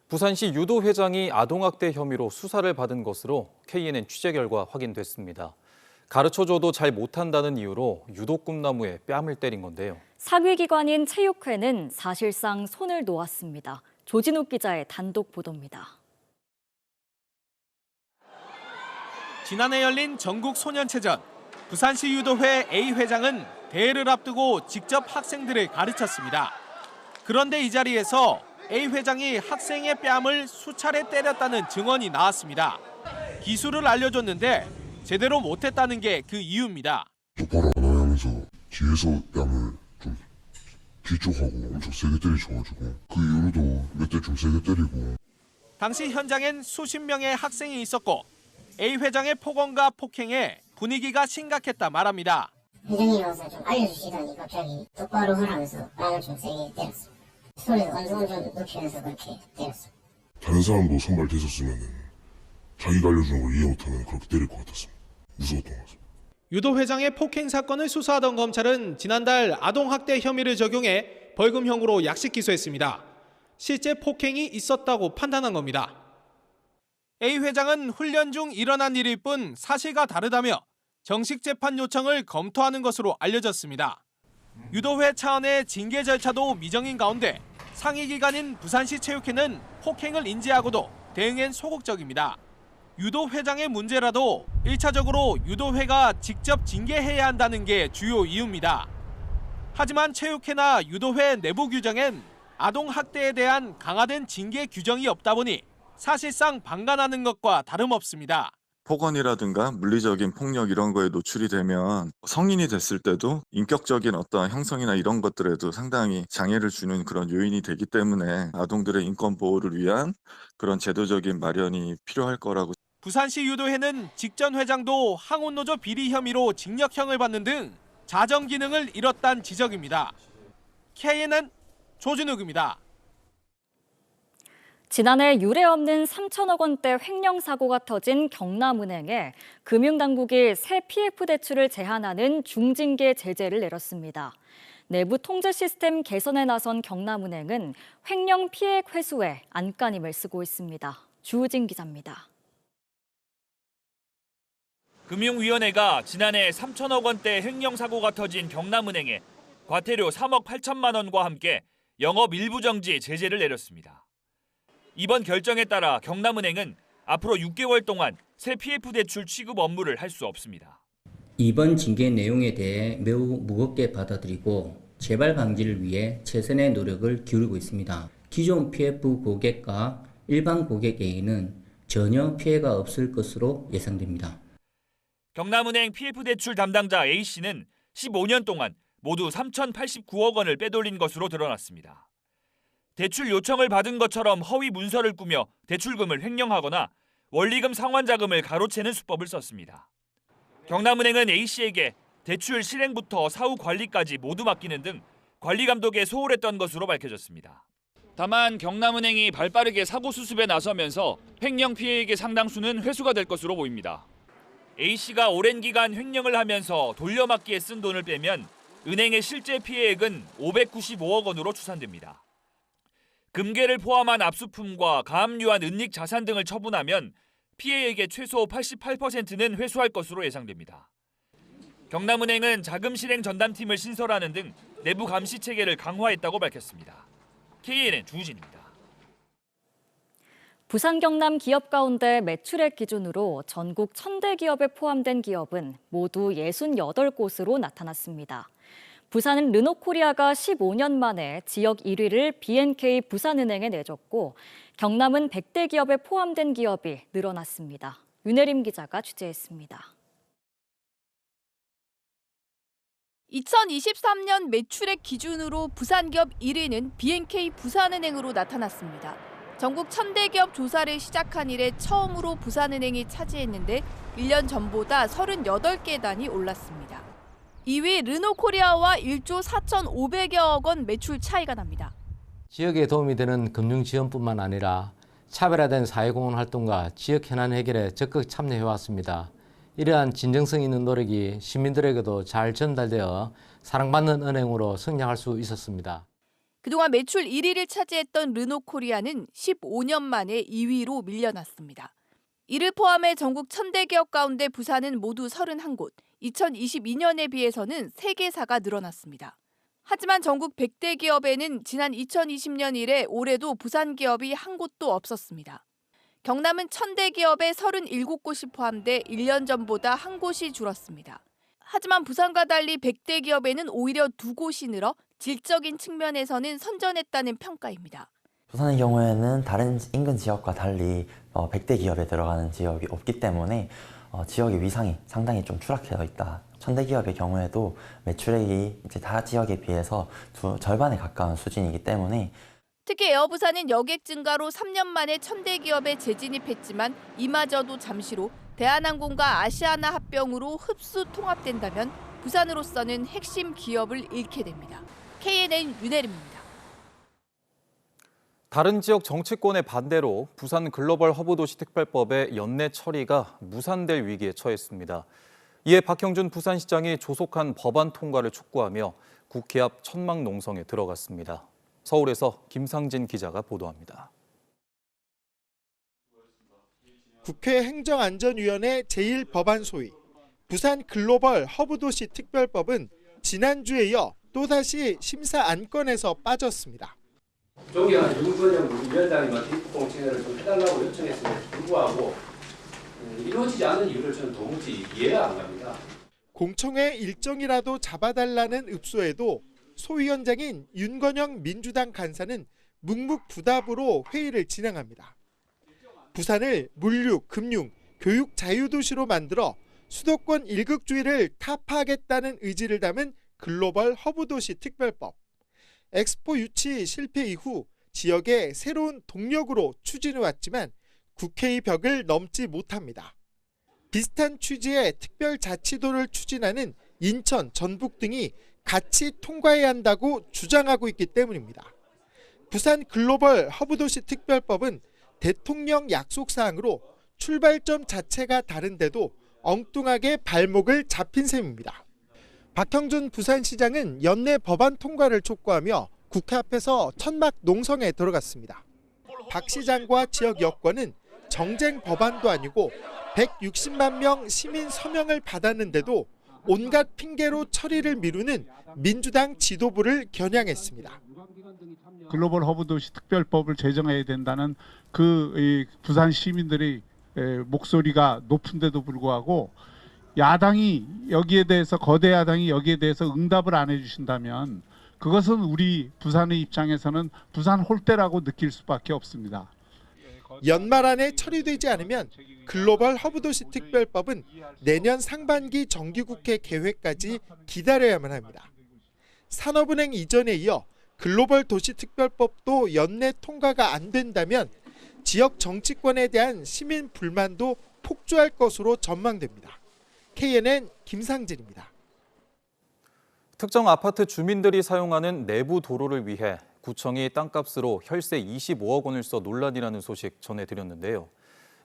부산시 유도 회장이 아동학대 혐의로 수사를 받은 것으로 KNN 취재 결과 확인됐습니다. 가르쳐줘도 잘 못한다는 이유로 유도 꿈나무에 뺨을 때린 건데요. 상위기관인 체육회는 사실상 손을 놓았습니다. 조진욱 기자의 단독 보도입니다. 지난해 열린 전국 소년체전. 부산시 유도회 A 회장은 대회를 앞두고 직접 학생들을 가르쳤습니다. 그런데 이 자리에서 A 회장이 학생의 뺨을 수차례 때렸다는 증언이 나왔습니다. 기술을 알려줬는데 제대로 못했다는 게 그 이유입니다. 똑바로 안 하면서 뒤에서 뺨을 좀 뒤쪽하고 엄청 세게 때리셔가지고 그 이후로도 몇 대 좀 세게 때리고. 당시 현장엔 수십 명의 학생이 있었고 A 회장의 폭언과 폭행에 분위기가 심각했다 말합니다. 회장님이 와서 좀 알려주시더니 갑자기 똑바로 하라면서 뺨을 좀 세게 때렸어. 손을 완전 높이면서 그렇게 때렸어. 다른 사람도 선발됐었으면 자기가 알려주는 걸 이해 못하면 그렇게 때릴 것 같았어. 무서웠던 것 같아. 유도 회장의 폭행 사건을 수사하던 검찰은 지난달 아동학대 혐의를 적용해 벌금형으로 약식 기소했습니다. 실제 폭행이 있었다고 판단한 겁니다. A 회장은 훈련 중 일어난 일일 뿐 사실과 다르다며 정식 재판 요청을 검토하는 것으로 알려졌습니다. 유도회 차원의 징계 절차도 미정인 가운데 상위 기관인 부산시 체육회는 폭행을 인지하고도 대응엔 소극적입니다. 유도 회장의 문제라도 1차적으로 유도회가 직접 징계해야 한다는 게 주요 이유입니다. 하지만 체육회나 유도회 내부 규정엔 아동 학대에 대한 강화된 징계 규정이 없다 보니 사실상 방관하는 것과 다름없습니다. 폭언이라든가 물리적인 폭력 이런 거에 노출이 되면 성인이 됐을 때도 인격적인 어떤 형성이나 이런 것들에도 상당히 장애를 주는 그런 요인이 되기 때문에 아동들의 인권 보호를 위한 그런 제도적인 마련이 필요할 거라고. 부산시 유도회는 직전 회장도 항온노조 비리 혐의로 징역형을 받는 등 자정 기능을 잃었다는 지적입니다. KNN 조진욱입니다. 지난해 유례 없는 3천억 원대 횡령 사고가 터진 경남은행에 금융당국이 새 PF 대출을 제한하는 중징계 제재를 내렸습니다. 내부 통제 시스템 개선에 나선 경남은행은 횡령 피해액 회수에 안간힘을 쓰고 있습니다. 주우진 기자입니다. 금융위원회가 지난해 3천억 원대 횡령 사고가 터진 경남은행에 과태료 3억 8천만 원과 함께 영업 일부 정지 제재를 내렸습니다. 이번 결정에 따라 경남은행은 앞으로 6개월 동안 새 PF 대출 취급 업무를 할 수 없습니다. 이번 징계 내용에 대해 매우 무겁게 받아들이고 재발 방지를 위해 최선의 노력을 기울이고 있습니다. 기존 PF 고객과 일반 고객에게는 전혀 피해가 없을 것으로 예상됩니다. 경남은행 PF 대출 담당자 A씨는 15년 동안 모두 3,089억 원을 빼돌린 것으로 드러났습니다. 대출 요청을 받은 것처럼 허위 문서를 꾸며 대출금을 횡령하거나 원리금 상환자금을 가로채는 수법을 썼습니다. 경남은행은 A씨에게 대출 실행부터 사후 관리까지 모두 맡기는 등 관리 감독에 소홀했던 것으로 밝혀졌습니다. 다만 경남은행이 발빠르게 사고 수습에 나서면서 횡령 피해액의 상당수는 회수가 될 것으로 보입니다. A씨가 오랜 기간 횡령을 하면서 돌려막기에 쓴 돈을 빼면 은행의 실제 피해액은 595억 원으로 추산됩니다. 금괴를 포함한 압수품과 가압류한 은닉 자산 등을 처분하면 피해액의 최소 88%는 회수할 것으로 예상됩니다. 경남은행은 자금 실행 전담팀을 신설하는 등 내부 감시 체계를 강화했다고 밝혔습니다. KNN 주우진입니다. 부산 경남 기업 가운데 매출액 기준으로 전국 1,000대 기업에 포함된 기업은 모두 68곳으로 나타났습니다. 부산은 르노코리아가 15년 만에 지역 1위를 B&K 부산은행에 내줬고 경남은 100대 기업에 포함된 기업이 늘어났습니다. 윤혜림 기자가 취재했습니다. 2023년 매출액 기준으로 부산 기업 1위는 B&K 부산은행으로 나타났습니다. 전국 1,000대 기업 조사를 시작한 이래 처음으로 부산은행이 차지했는데 1년 전보다 38계단이 올랐습니다. 2위 르노코리아와 1조 4,500여억 원 매출 차이가 납니다. 지역에 도움이 되는 금융 지원뿐만 아니라 차별화된 사회공헌 활동과 지역 현안 해결에 적극 참여해왔습니다. 이러한 진정성 있는 노력이 시민들에게도 잘 전달되어 사랑받는 은행으로 성장할 수 있었습니다. 그동안 매출 1위를 차지했던 르노코리아는 15년 만에 2위로 밀려났습니다. 이를 포함해 전국 1000대 기업 가운데 부산은 모두 31곳, 2022년에 비해서는 3개사가 늘어났습니다. 하지만 전국 100대 기업에는 지난 2020년 이래 올해도 부산 기업이 한 곳도 없었습니다. 경남은 1000대 기업에 37곳이 포함돼 1년 전보다 한 곳이 줄었습니다. 하지만 부산과 달리 100대 기업에는 오히려 2곳이 늘어 질적인 측면에서는 선전했다는 평가입니다. 부산의 경우에는 다른 인근 지역과 달리 100대 기업에 들어가는 지역이 없기 때문에 지역의 위상이 상당히 좀 추락되어 있다. 1000대 기업의 경우에도 매출액이 이제 다 지역에 비해서 절반에 가까운 수준이기 때문에 특히 에어부산은 여객 증가로 3년 만에 1000대 기업에 재진입했지만 이마저도 잠시로 대한항공과 아시아나 합병으로 흡수 통합된다면 부산으로서는 핵심 기업을 잃게 됩니다. KNN 윤혜림입니다. 다른 지역 정치권의 반대로 부산 글로벌 허브도시 특별법의 연내 처리가 무산될 위기에 처했습니다. 이에 박형준 부산시장이 조속한 법안 통과를 촉구하며 국회 앞 천막 농성에 들어갔습니다. 서울에서 김상진 기자가 보도합니다. 국회 행정안전위원회 제1법안 소위 부산 글로벌 허브도시 특별법은 지난주에 이어 또다시 심사 안건에서 빠졌습니다. 존경하는 윤건영 위원장이 입법공청회를 좀 해달라고 요청했음에도 불구하고 이루어지지 않는 이유를 저는 도무지 이해가 안 갑니다. 공청회 일정이라도 잡아달라는 읍소에도 소위원장인 윤건영 민주당 간사는 묵묵부답으로 회의를 진행합니다. 부산을 물류, 금융, 교육 자유도시로 만들어 수도권 일극주의를 타파하겠다는 의지를 담은 글로벌 허브도시 특별법. 엑스포 유치 실패 이후 지역의 새로운 동력으로 추진해왔지만 국회의 벽을 넘지 못합니다. 비슷한 취지의 특별자치도를 추진하는 인천, 전북 등이 같이 통과해야 한다고 주장하고 있기 때문입니다. 부산 글로벌 허브도시 특별법은 대통령 약속사항으로 출발점 자체가 다른데도 엉뚱하게 발목을 잡힌 셈입니다. 박형준 부산시장은 연내 법안 통과를 촉구하며 국회 앞에서 천막 농성에 들어갔습니다. 박 시장과 지역 여권은 정쟁 법안도 아니고 160만 명 시민 서명을 받았는데도 온갖 핑계로 처리를 미루는 민주당 지도부를 겨냥했습니다. 글로벌 허브도시 특별법을 제정해야 된다는 부산 시민들의 목소리가 높은데도 불구하고 야당이 여기에 대해서 거대 야당이 여기에 대해서 응답을 안 해주신다면 그것은 우리 부산의 입장에서는 부산 홀대라고 느낄 수밖에 없습니다. 연말 안에 처리되지 않으면 글로벌 허브도시 특별법은 내년 상반기 정기국회 개회까지 기다려야만 합니다. 산업은행 이전에 이어 글로벌 도시특별법도 연내 통과가 안 된다면 지역 정치권에 대한 시민 불만도 폭주할 것으로 전망됩니다. KNN 김상진입니다. 특정 아파트 주민들이 사용하는 내부 도로를 위해 구청이 땅값으로 혈세 25억 원을 써 논란이라는 소식 전해드렸는데요.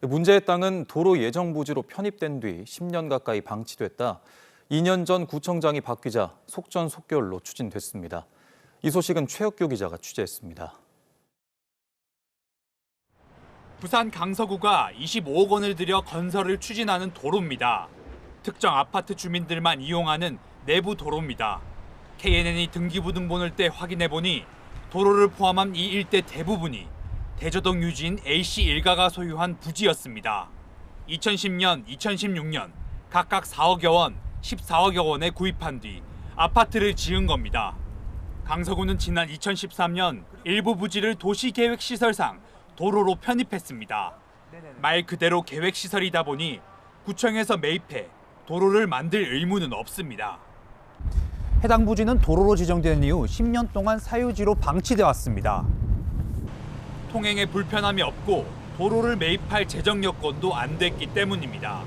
문제의 땅은 도로 예정 부지로 편입된 뒤 10년 가까이 방치됐다 2년 전 구청장이 바뀌자 속전속결로 추진됐습니다. 이 소식은 최혁규 기자가 취재했습니다. 부산 강서구가 25억 원을 들여 건설을 추진하는 도로입니다. 특정 아파트 주민들만 이용하는 내부 도로입니다. KNN이 등기부등본을 떼 확인해보니 도로를 포함한 이 일대 대부분이 대저동 유지인 A씨 일가가 소유한 부지였습니다. 2010년, 2016년 각각 4억여 원, 14억여 원에 구입한 뒤 아파트를 지은 겁니다. 강서구는 지난 2013년 일부 부지를 도시계획시설상 도로로 편입했습니다. 말 그대로 계획시설이다 보니 구청에서 매입해 도로를 만들 의무는 없습니다. 해당 부지는 도로로 지정된 이후 10년 동안 사유지로 방치돼 왔습니다. 통행에 불편함이 없고 도로를 매입할 재정 여건도 안 됐기 때문입니다.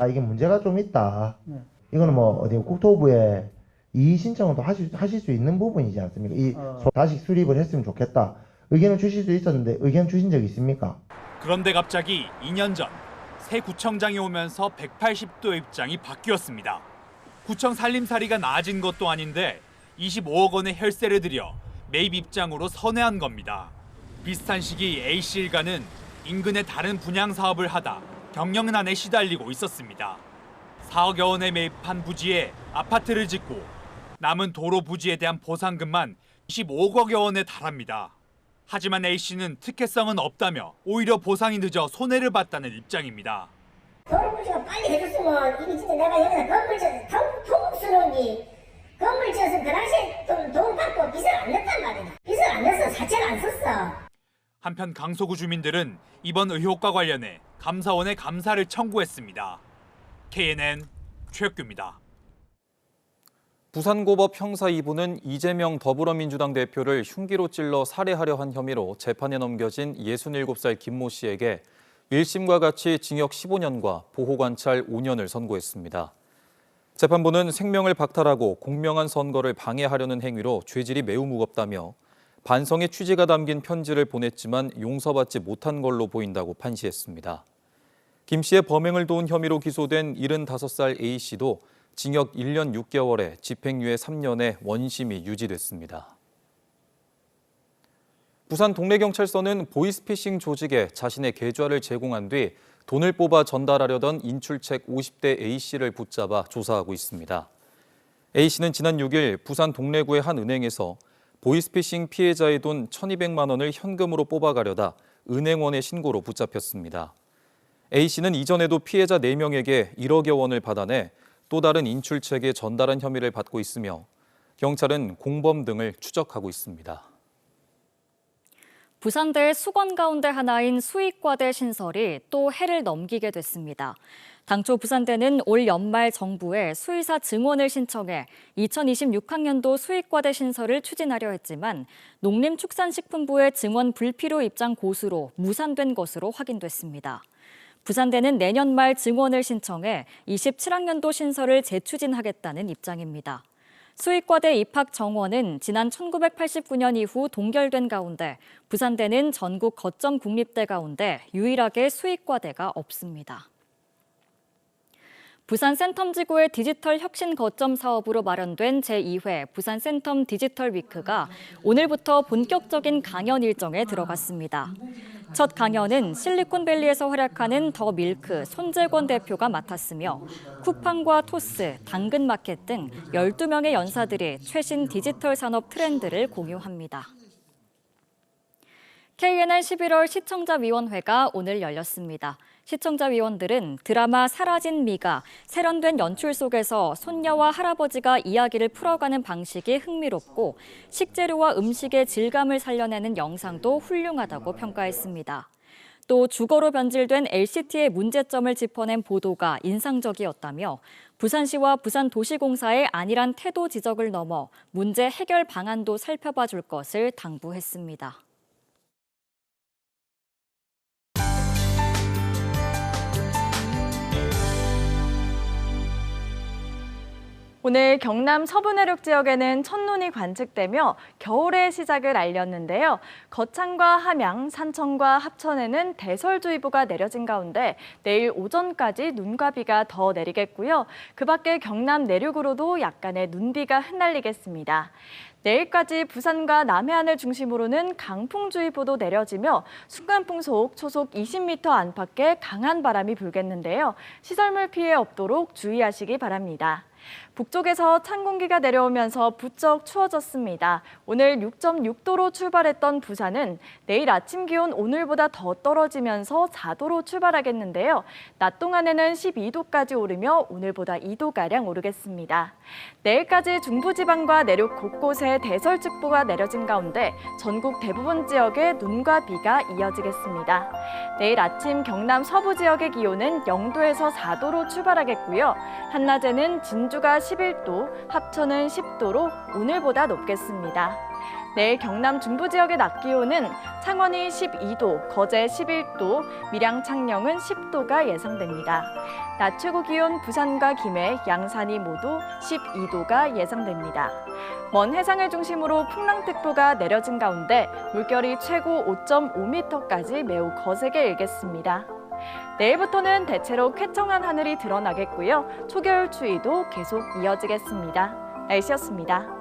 이게 문제가 좀 있다. 이거는 국토부에 이의 신청도 하실 수 있는 부분이지 않습니까? 다시 수립을 했으면 좋겠다. 의견을 주실 수 있었는데 의견 주신 적 있습니까? 그런데 갑자기 2년 전 새 구청장이 오면서 180도 입장이 바뀌었습니다. 구청 살림살이가 나아진 것도 아닌데 25억 원의 혈세를 들여 매입 입장으로 선회한 겁니다. 비슷한 시기 A씨 일가는 인근의 다른 분양 사업을 하다 경영난에 시달리고 있었습니다. 4억여 원에 매입한 부지에 아파트를 짓고 남은 도로 부지에 대한 보상금만 25억여 원에 달합니다. 하지만 A씨는 특혜성은 없다며 오히려 보상이 늦어 손해를 봤다는 입장입니다. 도로 부지가 빨리 해줬으면 이게 진짜 내가 여기다 건물 지어서 통곡스러운지 건물 지어서 그 당시에 돈 받고 빚을 안 냈단 말이야. 빚을 안 내서 사채를 안 썼어. 한편 강서구 주민들은 이번 의혹과 관련해 감사원에 감사를 청구했습니다. KNN 최혁규입니다. 부산고법 형사 2부는 이재명 더불어민주당 대표를 흉기로 찔러 살해하려 한 혐의로 재판에 넘겨진 67살 김모 씨에게 1심과 같이 징역 15년과 보호관찰 5년을 선고했습니다. 재판부는 생명을 박탈하고 공명한 선거를 방해하려는 행위로 죄질이 매우 무겁다며 반성의 취지가 담긴 편지를 보냈지만 용서받지 못한 걸로 보인다고 판시했습니다. 김 씨의 범행을 도운 혐의로 기소된 75살 A 씨도 징역 1년 6개월에 집행유예 3년의 원심이 유지됐습니다. 부산 동래경찰서는 보이스피싱 조직에 자신의 계좌를 제공한 뒤 돈을 뽑아 전달하려던 인출책 50대 A 씨를 붙잡아 조사하고 있습니다. A 씨는 지난 6일 부산 동래구의 한 은행에서 보이스피싱 피해자의 돈 1,200만 원을 현금으로 뽑아가려다 은행원의 신고로 붙잡혔습니다. A 씨는 이전에도 피해자 4명에게 1억여 원을 받아내 또 다른 인출책에 전달한 혐의를 받고 있으며 경찰은 공범 등을 추적하고 있습니다. 부산대의 수건 가운데 하나인 수의과대 신설이 또 해를 넘기게 됐습니다. 당초 부산대는 올 연말 정부에 수의사 증원을 신청해 2026학년도 수의과대 신설을 추진하려 했지만 농림축산식품부의 증원 불필요 입장 고수로 무산된 것으로 확인됐습니다. 부산대는 내년 말 증원을 신청해 27학년도 신설을 재추진하겠다는 입장입니다. 수의과대 입학 정원은 지난 1989년 이후 동결된 가운데 부산대는 전국 거점 국립대 가운데 유일하게 수의과대가 없습니다. 부산 센텀지구의 디지털 혁신 거점 사업으로 마련된 제2회 부산 센텀 디지털 위크가 오늘부터 본격적인 강연 일정에 들어갔습니다. 첫 강연은 실리콘밸리에서 활약하는 더 밀크 손재권 대표가 맡았으며 쿠팡과 토스, 당근마켓 등 12명의 연사들이 최신 디지털 산업 트렌드를 공유합니다. KNN 11월 시청자위원회가 오늘 열렸습니다. 시청자위원들은 드라마 사라진 미가 세련된 연출 속에서 손녀와 할아버지가 이야기를 풀어가는 방식이 흥미롭고 식재료와 음식의 질감을 살려내는 영상도 훌륭하다고 평가했습니다. 또 주거로 변질된 LCT의 문제점을 짚어낸 보도가 인상적이었다며 부산시와 부산도시공사의 안일한 태도 지적을 넘어 문제 해결 방안도 살펴봐 줄 것을 당부했습니다. 오늘 경남 서부 내륙 지역에는 첫눈이 관측되며 겨울의 시작을 알렸는데요. 거창과 함양, 산청과 합천에는 대설주의보가 내려진 가운데 내일 오전까지 눈과 비가 더 내리겠고요. 그 밖에 경남 내륙으로도 약간의 눈비가 흩날리겠습니다. 내일까지 부산과 남해안을 중심으로는 강풍주의보도 내려지며 순간풍속 초속 20m 안팎의 강한 바람이 불겠는데요. 시설물 피해 없도록 주의하시기 바랍니다. 북쪽에서 찬 공기가 내려오면서 부쩍 추워졌습니다. 오늘 6.6도로 출발했던 부산은 내일 아침 기온 오늘보다 더 떨어지면서 4도로 출발하겠는데요. 낮 동안에는 12도까지 오르며 오늘보다 2도가량 오르겠습니다. 내일까지 중부지방과 내륙 곳곳에 대설특보가 내려진 가운데 전국 대부분 지역에 눈과 비가 이어지겠습니다. 내일 아침 경남 서부 지역의 기온은 0도에서 4도로 출발하겠고요. 한낮에는 진주가 11도, 합천은 10도로 오늘보다 높겠습니다. 내일 경남 중부 지역의 낮 기온은 창원이 12도, 거제 11도, 밀양 창녕은 10도가 예상됩니다. 낮 최고 기온 부산과 김해, 양산이 모두 12도가 예상됩니다. 먼 해상을 중심으로 풍랑특보가 내려진 가운데 물결이 최고 5.5m까지 매우 거세게 일겠습니다. 내일부터는 대체로 쾌청한 하늘이 드러나겠고요. 초겨울 추위도 계속 이어지겠습니다. 날씨였습니다.